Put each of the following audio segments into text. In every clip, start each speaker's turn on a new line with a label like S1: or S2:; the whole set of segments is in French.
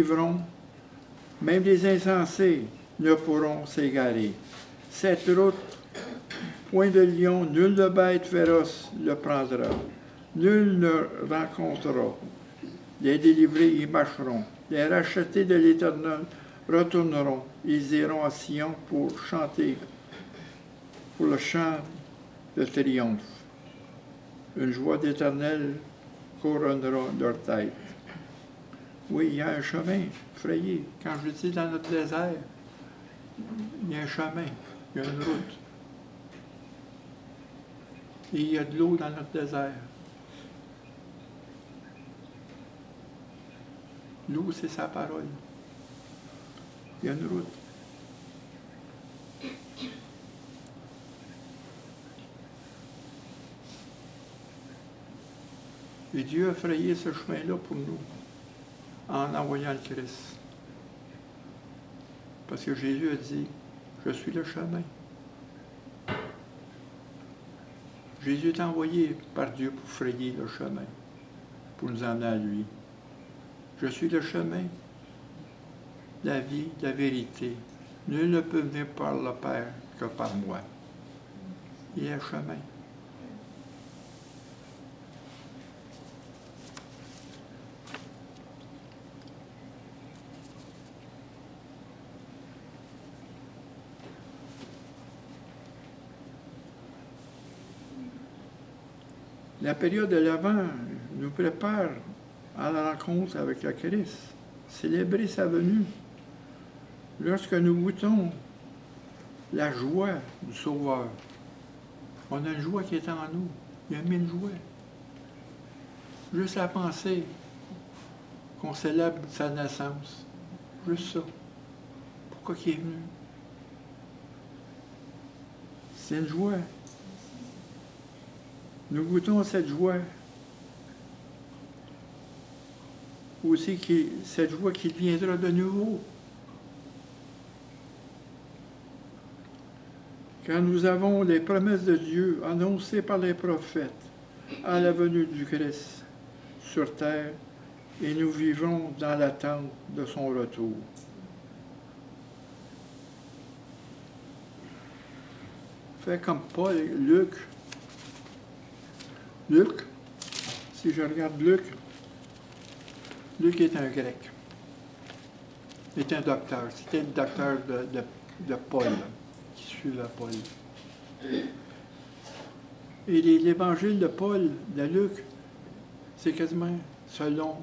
S1: vivront, même les insensés ne pourront s'égarer. Cette route, point de lion, nul de bête féroce le prendra. Nul ne rencontrera. Les délivrés y marcheront. Les rachetés de l'Éternel retourneront. Ils iront à Sion pour chanter, pour le chant de triomphe. Une joie d'Éternel couronnera leur tête. Oui, il y a un chemin frayé. Quand je dis dans notre désert, il y a un chemin, il y a une route. Et il y a de l'eau dans notre désert. L'eau, c'est sa parole. Il y a une route. Et Dieu a frayé ce chemin-là pour nous en envoyant le Christ. Parce que Jésus a dit, je suis le chemin. Jésus est envoyé par Dieu pour frayer le chemin, pour nous emmener à lui. Je suis le chemin, la vie, la vérité. Nul ne peut venir par le Père que par moi. Il est le chemin. La période de l'Avent nous prépare à la rencontre avec le Christ, célébrer sa venue. Lorsque nous goûtons la joie du Sauveur, on a une joie qui est en nous. Il y a mille joies. Juste à penser qu'on célèbre sa naissance. Juste ça. Pourquoi il est venu? C'est une joie. Nous goûtons cette joie. Aussi cette joie qui viendra de nouveau. Quand nous avons les promesses de Dieu annoncées par les prophètes à la venue du Christ sur terre, et nous vivons dans l'attente de son retour. Fait comme Paul, Luc, si je regarde Luc est un grec. Il est un docteur. C'était le docteur de Paul, qui suivait Paul. Et l'évangile de Paul, de Luc, c'est quasiment selon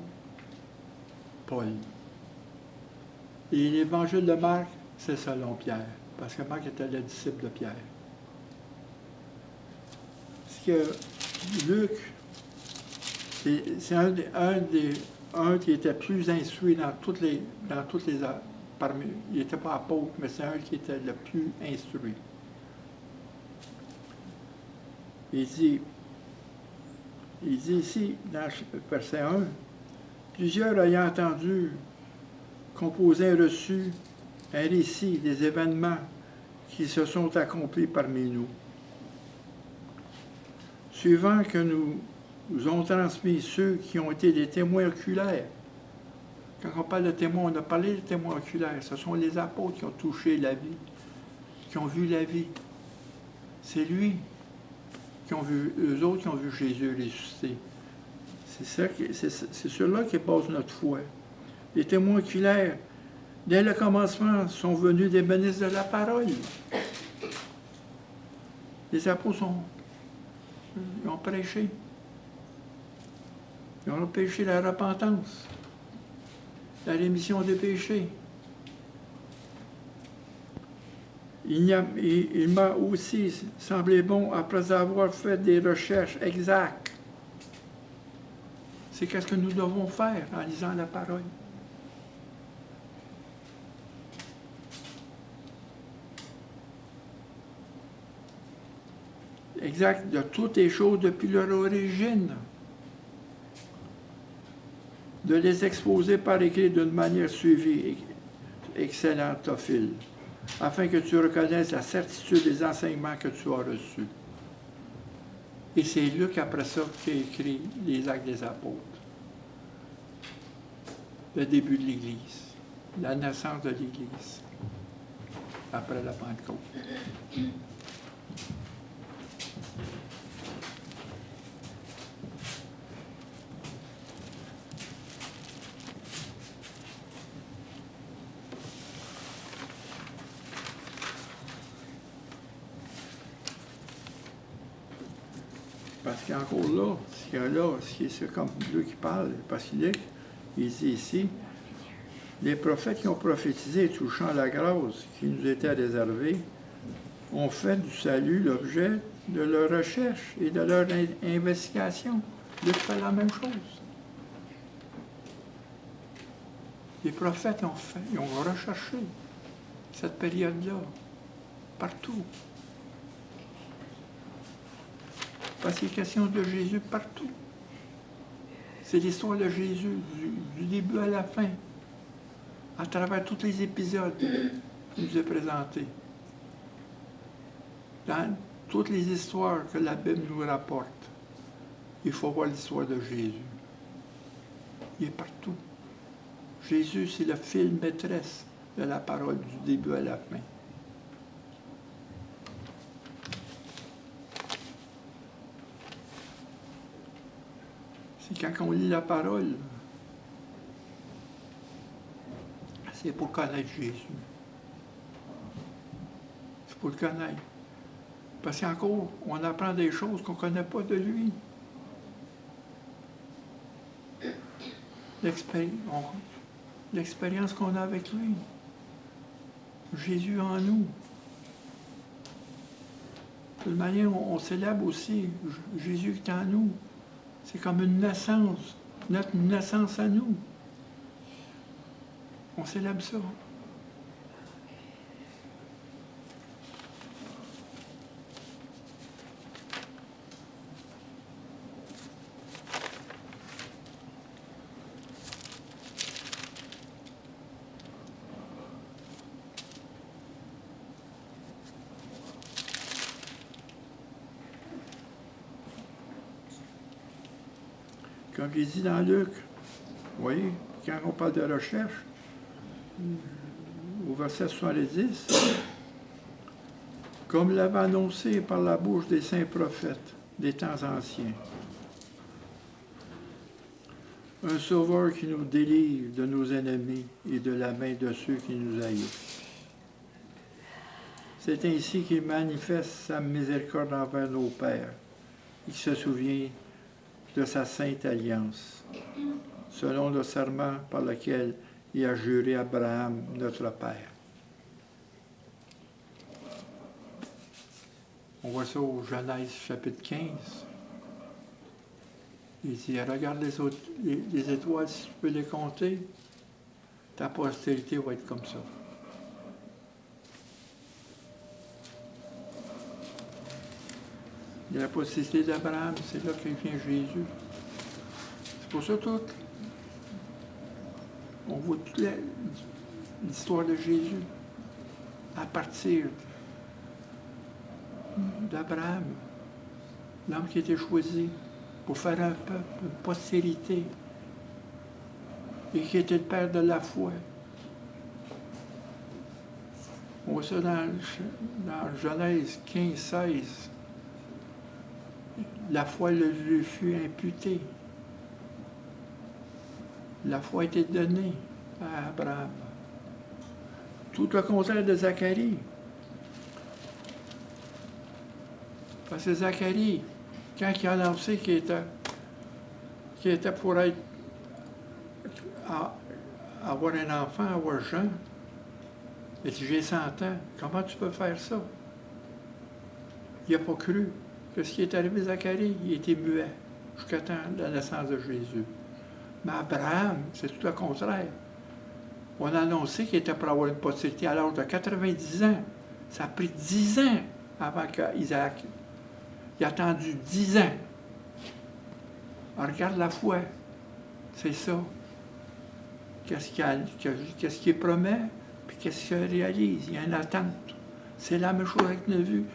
S1: Paul. Et l'évangile de Marc, c'est selon Pierre, parce que Marc était le disciple de Pierre. Parce que Luc, c'est un qui était plus instruit dans toutes les parmi, il n'était pas apôtre, mais c'est un qui était le plus instruit. Il dit ici, dans verset 1, plusieurs ayant entendu composer un récit des événements qui se sont accomplis parmi nous. Suivant que nous ont transmis ceux qui ont été des témoins oculaires. Quand on parle de témoins, on a parlé de témoins oculaires. Ce sont les apôtres qui ont touché la vie, qui ont vu la vie. C'est lui qui ont vu, eux autres qui ont vu Jésus ressusciter. C'est sur là qui base notre foi. Les témoins oculaires, dès le commencement, sont venus des ministres de la parole. Les apôtres ils ont prêché. Ils ont prêché la repentance, la rémission des péchés. Il m'a aussi semblé bon, après avoir fait des recherches exactes. C'est qu'est-ce que nous devons faire en lisant la parole. Exact de toutes les choses depuis leur origine. De les exposer par écrit d'une manière suivie, excellente au fil, afin que tu reconnaisses la certitude des enseignements que tu as reçus. Et c'est Luc, après ça, qui a écrit les Actes des Apôtres. le début de l'Église, la naissance de l'Église, après la Pentecôte. Parce qu'encore là, c'est comme Dieu qui parle, parce qu'il dit ici, les prophètes qui ont prophétisé touchant la grâce qui nous était réservée ont fait du salut l'objet de leur recherche et de leur investigation. Dieu fait la même chose. Les prophètes ils ont recherché cette période-là, partout. Parce qu'il est question de Jésus partout. C'est l'histoire de Jésus, du début à la fin, à travers tous les épisodes qu'il nous est présenté. Dans toutes les histoires que la Bible nous rapporte, il faut voir l'histoire de Jésus. Il est partout. Jésus, c'est le fil maîtresse de la parole du début à la fin. C'est quand on lit la parole, c'est pour connaître Jésus. C'est pour le connaître. Parce qu'encore, on apprend des choses qu'on ne connaît pas de lui. L'expérience qu'on a avec lui. Jésus en nous. De toute manière, on célèbre aussi Jésus qui est en nous. C'est comme une naissance, notre naissance à nous. On célèbre ça. Comme j'ai dit dans Luc, vous voyez, quand on parle de recherche, au verset 70, comme l'avait annoncé par la bouche des saints prophètes des temps anciens, un sauveur qui nous délivre de nos ennemis et de la main de ceux qui nous haïssent. C'est ainsi qu'il manifeste sa miséricorde envers nos pères, et qui se souvient de sa sainte alliance, selon le serment par lequel il a juré Abraham, notre Père. On voit ça au Genèse chapitre 15. Il dit, regarde les étoiles, si tu peux les compter, ta postérité va être comme ça. De la postérité d'Abraham, c'est là que vient Jésus. C'est pour ça tout. On voit toute l'histoire de Jésus à partir d'Abraham, l'homme qui a été choisi pour faire un peuple, une postérité, et qui était le père de la foi. On voit ça dans Genèse 15, 16. La foi lui fut imputée. La foi a été donnée à Abraham. Tout le contraire de Zacharie. Parce que Zacharie, quand il a annoncé qu'il était pour avoir un enfant, avoir Jean, il dit, j'ai 100 ans, comment tu peux faire ça? Il n'a pas cru. Ce qui est arrivé à Zacharie, il était muet jusqu'à temps de la naissance de Jésus. Mais Abraham, c'est tout le contraire. On a annoncé qu'il était pour avoir une postérité à l'âge de 90 ans. Ça a pris 10 ans avant qu'Isaac. Il a attendu 10 ans. Alors, regarde la foi. C'est ça. Qu'est-ce qu'il promet, puis qu'est-ce qu'il réalise. Il y a une attente. C'est la même chose avec notre vue.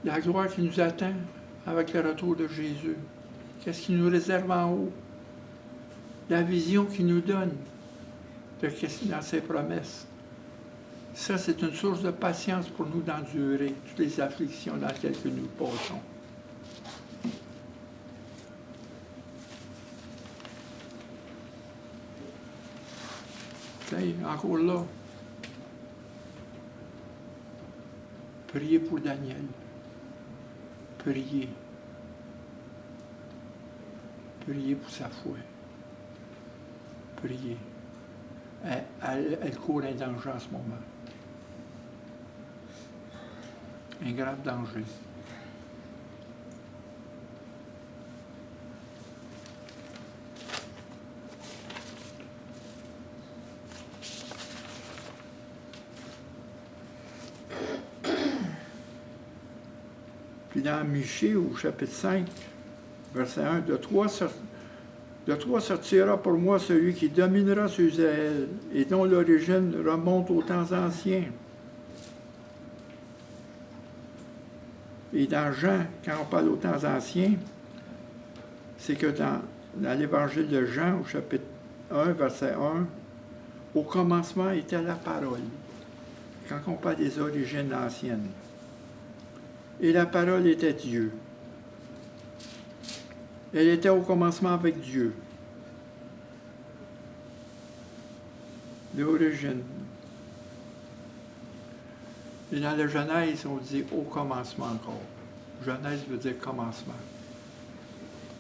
S1: La gloire qui nous attend avec le retour de Jésus. Qu'est-ce qu'il nous réserve en haut? la vision qu'il nous donne dans ses promesses. Ça, c'est une source de patience pour nous d'endurer toutes les afflictions dans lesquelles nous passons. Encore là, priez pour Daniel. Priez. Priez pour sa foi. Priez. Elle court un danger en ce moment. Un grave danger. Puis dans Michée, au chapitre 5, verset 1, de toi sortira pour moi celui qui dominera sur Israël et dont l'origine remonte aux temps anciens. Et dans Jean, quand on parle aux temps anciens, c'est que dans l'évangile de Jean, au chapitre 1, verset 1, au commencement était la parole, quand on parle des origines anciennes. Et la parole était Dieu. Elle était au commencement avec Dieu. L'origine. Et dans la Genèse, on dit au commencement encore. Genèse veut dire commencement.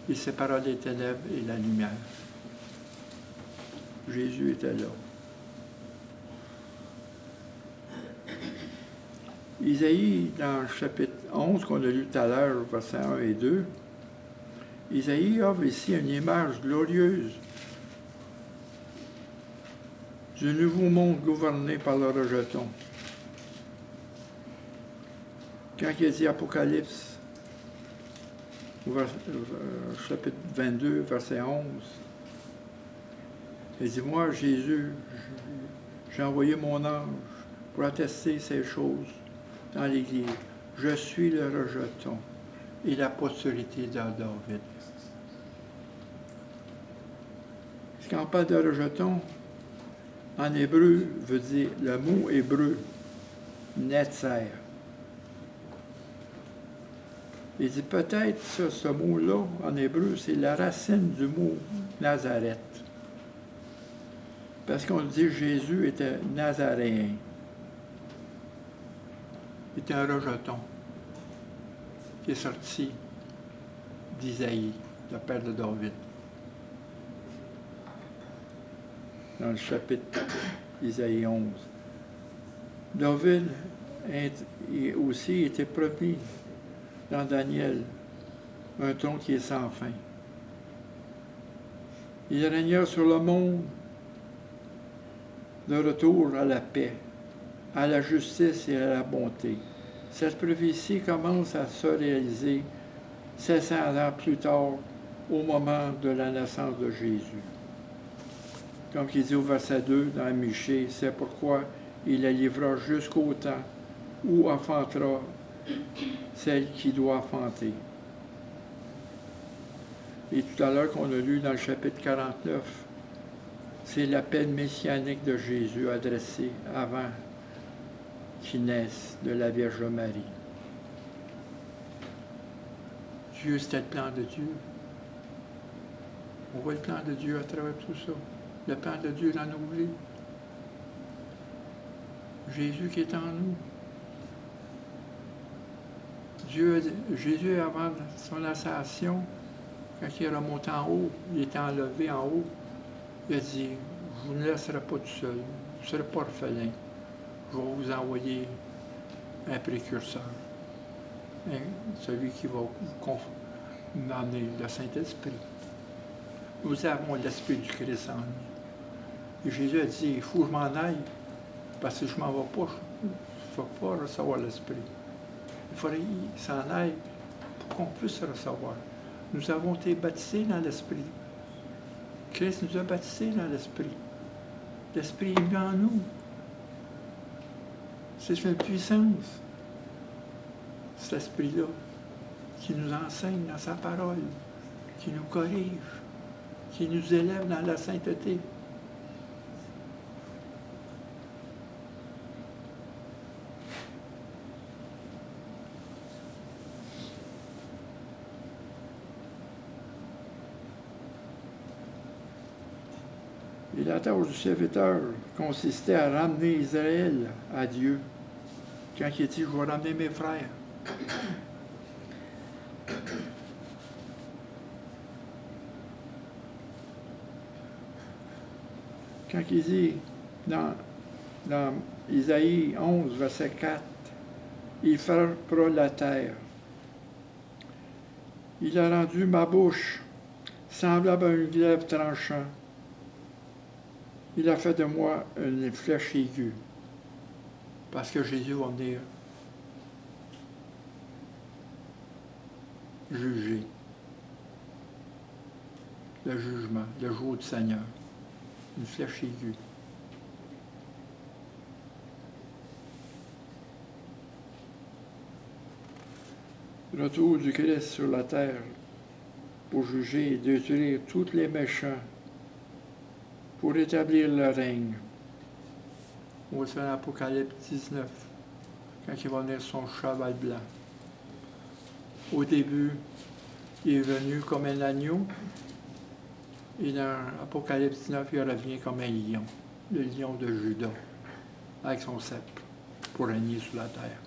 S1: Et ses paroles étaient l'œuvre et la lumière. Jésus était là. Isaïe, dans le chapitre 11 qu'on a lu tout à l'heure, versets 1 et 2, Isaïe offre ici une image glorieuse du nouveau monde gouverné par le rejeton. Quand il dit Apocalypse, chapitre 22, verset 11, il dit, moi, Jésus, j'ai envoyé mon ange pour attester ces choses dans l'Église. Je suis le rejeton et la postérité de David. Quand on parle de rejeton, en hébreu, veut dire le mot hébreu, netzer. Il dit peut-être ce mot-là, en hébreu, c'est la racine du mot Nazareth. Parce qu'on dit que Jésus était nazaréen. Il était un rejeton qui est sorti d'Isaïe, le père de David. Dans le chapitre Isaïe 11. David aussi était promis dans Daniel, un tronc qui est sans fin. Il régna sur le monde de retour à la paix, à la justice et à la bonté. Cette prophétie commence à se réaliser 700 ans plus tard, au moment de la naissance de Jésus. Comme il dit au verset 2 dans Michée, c'est pourquoi il la livrera jusqu'au temps où enfantera celle qui doit enfanter. Et tout à l'heure qu'on a lu dans le chapitre 49, c'est l'appel messianique de Jésus adressé avant qu'il naisse de la Vierge Marie. Dieu, c'était le plan de Dieu. On voit le plan de Dieu à travers tout ça. Le plan de Dieu dans nos vies. Jésus qui est en nous. Jésus, avant son ascension, quand il est remonté en haut, il était enlevé en haut, il a dit, je vous ne laisserai pas tout seul, vous ne serez pas orphelin. Je vais vous envoyer un précurseur, celui qui va vous m'amener le Saint-Esprit. Nous avons l'Esprit du Christ en nous. Et Jésus a dit, il faut que je m'en aille, parce que je ne m'en vais pas, je ne vais pas recevoir l'Esprit. Il faudrait qu'il s'en aille pour qu'on puisse recevoir. Nous avons été baptisés dans l'Esprit. Christ nous a baptisés dans l'Esprit. L'Esprit est mis en nous. C'est une puissance, cet Esprit-là, qui nous enseigne dans sa parole, qui nous corrige, qui nous élève dans la sainteté. Et la tâche du serviteur consistait à ramener Israël à Dieu. Quand il dit, je vais ramener mes frères. Quand il dit dans Isaïe 11, verset 4, il frappera la terre. Il a rendu ma bouche semblable à un glaive tranchant. Il a fait de moi une flèche aiguë. Parce que Jésus va venir juger. Le jugement, le jour du Seigneur. Une flèche aiguë. Retour du Christ sur la terre pour juger et détruire tous les méchants, pour établir le règne. On va faire l'Apocalypse 19, quand il va venir son cheval blanc. Au début, il est venu comme un agneau, et dans Apocalypse 19, il revient comme un lion, le lion de Juda, avec son sceptre, pour régner sur la terre.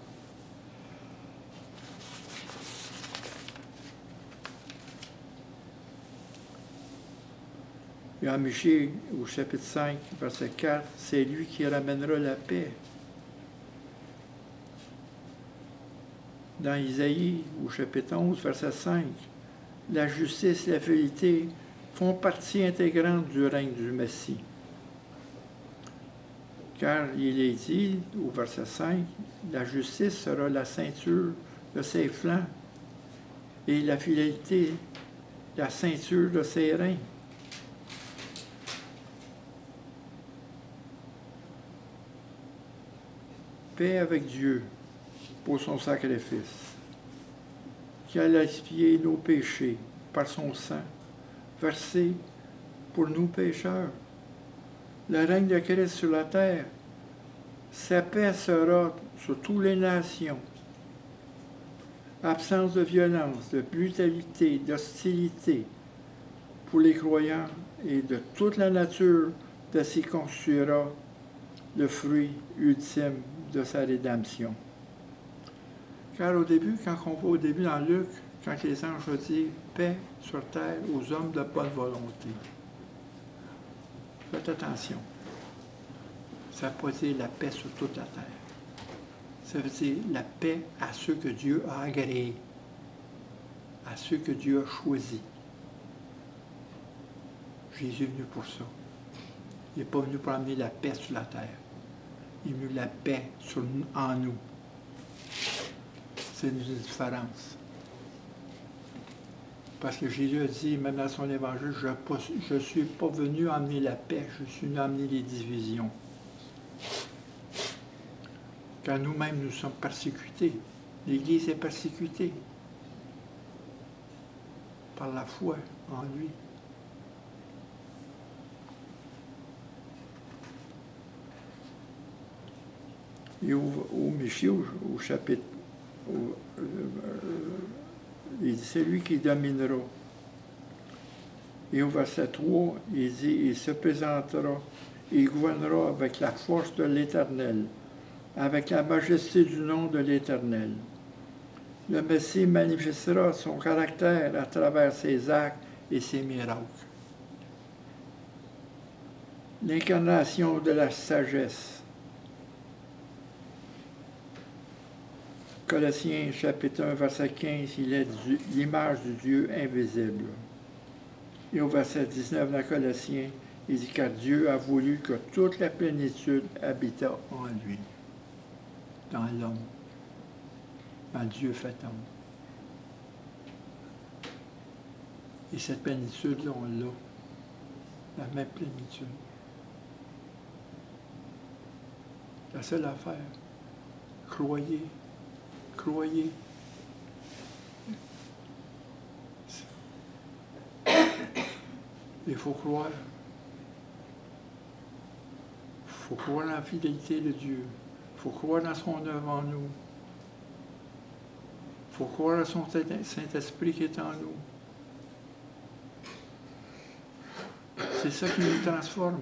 S1: Et en Michée, au chapitre 5, verset 4, c'est lui qui ramènera la paix. Dans Isaïe, au chapitre 11, verset 5, la justice et la vérité font partie intégrante du règne du Messie. Car il est dit, au verset 5, la justice sera la ceinture de ses flancs et la fidélité, la ceinture de ses reins. Paix avec Dieu pour son sacrifice, qui a expié nos péchés par son sang, versé pour nous pécheurs. Le règne de Christ sur la terre, sa paix sera sur toutes les nations. Absence de violence, de brutalité, d'hostilité pour les croyants et de toute la nature de s'y constituera le fruit ultime de sa rédemption. Car au début, quand on va au début dans Luc, quand les anges disent « paix sur terre aux hommes de bonne volonté », faites attention. Ça ne veut pas dire la paix sur toute la terre. Ça veut dire la paix à ceux que Dieu a agréés, à ceux que Dieu a choisis. Jésus est venu pour ça. Il n'est pas venu pour amener la paix sur la terre. Il est venu la paix en nous. C'est une différence. Parce que Jésus a dit, même dans son évangile, je ne suis pas venu amener la paix, je suis venu amener les divisions. Quand nous-mêmes nous sommes persécutés, l'Église est persécutée par la foi en lui. Et au Michée, au chapitre, il dit, c'est lui qui dominera. Et au verset 3, il dit, il se présentera, il gouvernera avec la force de l'Éternel, avec la majesté du nom de l'Éternel. Le Messie manifestera son caractère à travers ses actes et ses miracles. L'incarnation de la sagesse. Colossiens chapitre 1, verset 15, il est l'image du Dieu invisible. Et au verset 19 dans Colossiens, il dit car Dieu a voulu que toute la plénitude habitât en lui, dans l'homme, dans Dieu fait homme. Et cette plénitude-là, on l'a, la même plénitude. La seule affaire, croyez. Croyez. Il faut croire. Il faut croire dans la fidélité de Dieu. Il faut croire dans son œuvre en nous. Il faut croire à son Saint-Esprit qui est en nous. C'est ça qui nous transforme.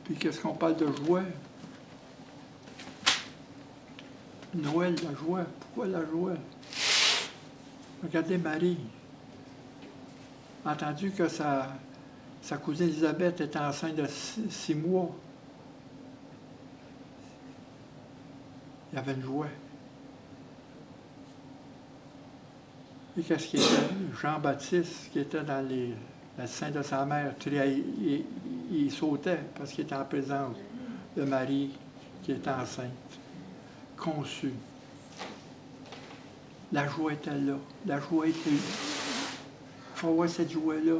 S1: Puis qu'est-ce qu'on parle de joie? Noël, la joie. Pourquoi la joie? Regardez Marie. Entendu que sa cousine Élisabeth était enceinte de 6 mois. Il y avait une joie. Et qu'est-ce qui était? Jean-Baptiste, qui était dans le sein de sa mère, il sautait parce qu'il était en présence de Marie qui était enceinte, conçue. La joie était là. La joie était là. Il faut avoir cette joie-là.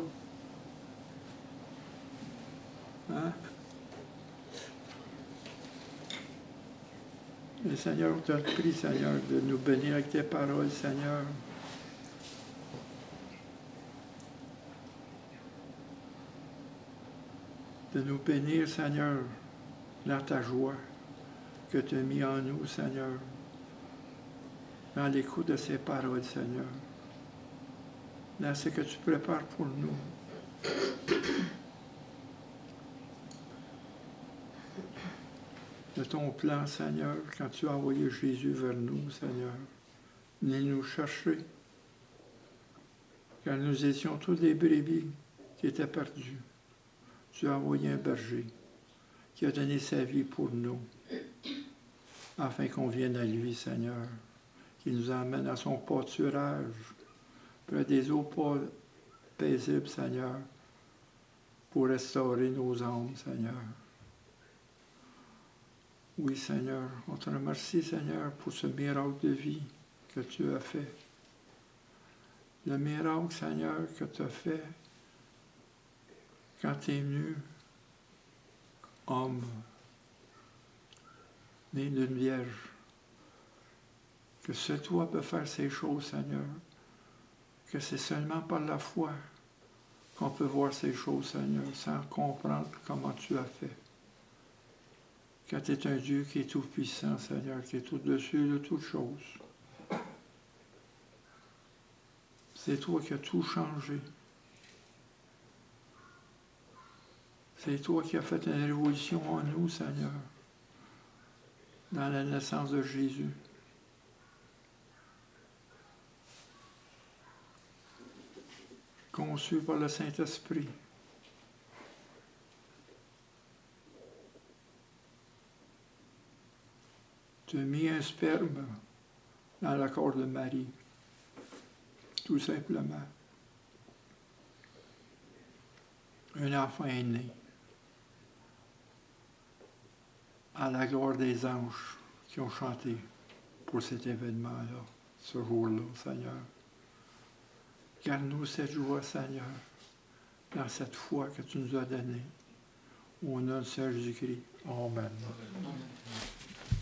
S1: Hein? Et Seigneur, on te prie, Seigneur, de nous bénir avec tes paroles, Seigneur. De nous bénir, Seigneur, dans ta joie que tu as mis en nous, Seigneur, dans l'écoute de ces paroles, Seigneur, dans ce que tu prépares pour nous. De ton plan, Seigneur, quand tu as envoyé Jésus vers nous, Seigneur, venez nous chercher, quand nous étions tous des brebis qui étaient perdus. Tu as envoyé un berger qui a donné sa vie pour nous, afin qu'on vienne à lui, Seigneur, qui nous emmène à son pâturage, près des eaux paisibles, Seigneur, pour restaurer nos âmes, Seigneur. Oui, Seigneur, on te remercie, Seigneur, pour ce miracle de vie que tu as fait. Le miracle, Seigneur, que tu as fait quand tu es venu, homme, né d'une vierge, que seul toi peux faire ces choses, Seigneur, que c'est seulement par la foi qu'on peut voir ces choses, Seigneur, sans comprendre comment tu as fait. Quand tu es un Dieu qui est tout-puissant, Seigneur, qui est au-dessus de toutes choses. C'est toi qui as tout changé. C'est toi qui as fait une révolution en nous, Seigneur, dans la naissance de Jésus. Conçu par le Saint-Esprit. Tu as mis un sperme dans le corps de Marie, tout simplement. Un enfant est né à la gloire des anges qui ont chanté pour cet événement-là, ce jour-là, Seigneur. Garde-nous cette joie, Seigneur, dans cette foi que tu nous as donnée. Au nom de Jésus-Christ. Amen.